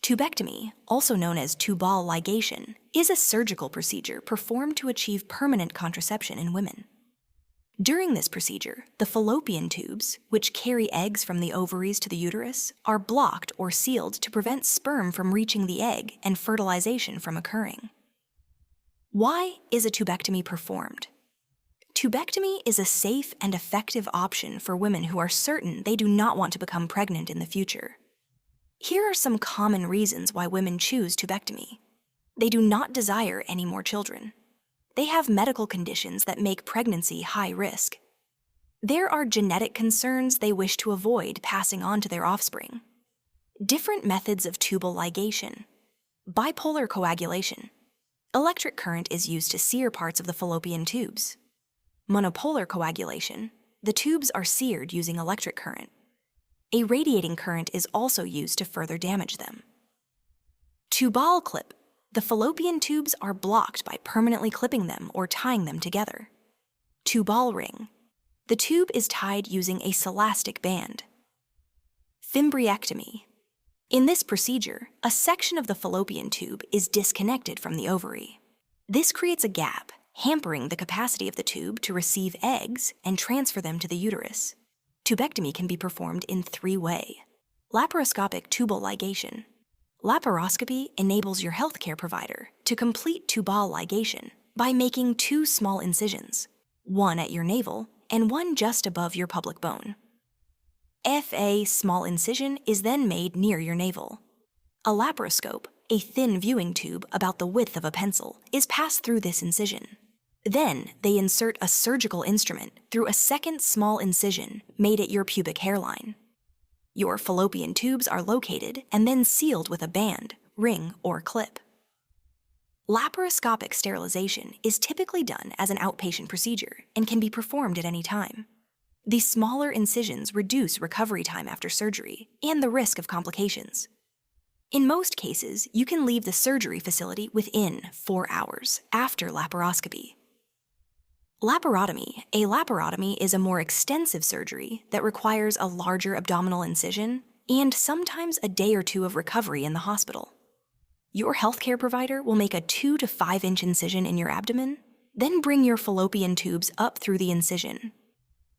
Tubectomy, also known as tubal ligation, is a surgical procedure performed to achieve permanent contraception in women. During this procedure, the fallopian tubes, which carry eggs from the ovaries to the uterus, are blocked or sealed to prevent sperm from reaching the egg and fertilization from occurring. Why is a tubectomy performed? Tubectomy is a safe and effective option for women who are certain they do not want to become pregnant in the future. Here are some common reasons why women choose tubectomy. They do not desire any more children. They have medical conditions that make pregnancy high risk. There are genetic concerns they wish to avoid passing on to their offspring. Different methods of tubal ligation. Bipolar coagulation. Electric current is used to sear parts of the fallopian tubes. Monopolar coagulation. The tubes are seared using electric current. A radiating current is also used to further damage them. Tubal clip. The fallopian tubes are blocked by permanently clipping them or tying them together. Tubal ring. The tube is tied using a celastic band. Fimbriectomy. In this procedure, a section of the fallopian tube is disconnected from the ovary. This creates a gap, hampering the capacity of the tube to receive eggs and transfer them to the uterus. Tubectomy can be performed in 3 ways. Laparoscopic tubal ligation. Laparoscopy enables your healthcare provider to complete tubal ligation by making 2 small incisions, one at your navel and one just above your pubic bone. A small incision is then made near your navel. A laparoscope, a thin viewing tube about the width of a pencil, is passed through this incision. Then, they insert a surgical instrument through a second small incision made at your pubic hairline. Your fallopian tubes are located and then sealed with a band, ring, or clip. Laparoscopic sterilization is typically done as an outpatient procedure and can be performed at any time. These smaller incisions reduce recovery time after surgery and the risk of complications. In most cases, you can leave the surgery facility within 4 hours after laparoscopy. Laparotomy. A laparotomy is a more extensive surgery that requires a larger abdominal incision and sometimes a day or 2 of recovery in the hospital. Your healthcare provider will make a 2 to 5 inch incision in your abdomen, then bring your fallopian tubes up through the incision.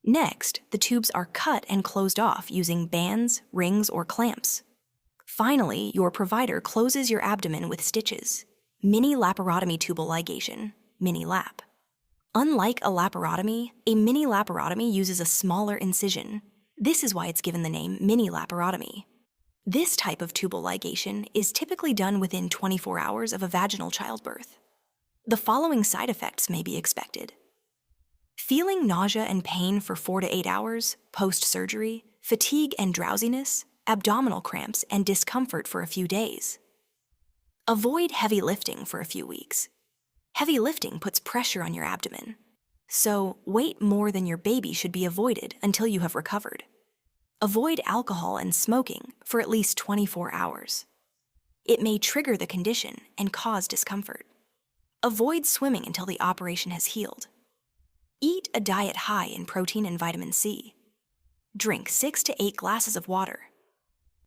Next, the tubes are cut and closed off using bands, rings, or clamps. Finally, your provider closes your abdomen with stitches. Mini laparotomy tubal ligation, mini lap. Unlike a laparotomy, a mini laparotomy uses a smaller incision. This is why it's given the name mini laparotomy. This type of tubal ligation is typically done within 24 hours of a vaginal childbirth. The following side effects may be expected: feeling nausea and pain for 4 to 8 hours, post-surgery, fatigue and drowsiness, abdominal cramps, and discomfort for a few days. Avoid heavy lifting for a few weeks. Heavy lifting puts pressure on your abdomen, so weight more than your baby should be avoided until you have recovered. Avoid alcohol and smoking for at least 24 hours. It may trigger the condition and cause discomfort. Avoid swimming until the operation has healed. Eat a diet high in protein and vitamin C. Drink 6 to 8 glasses of water.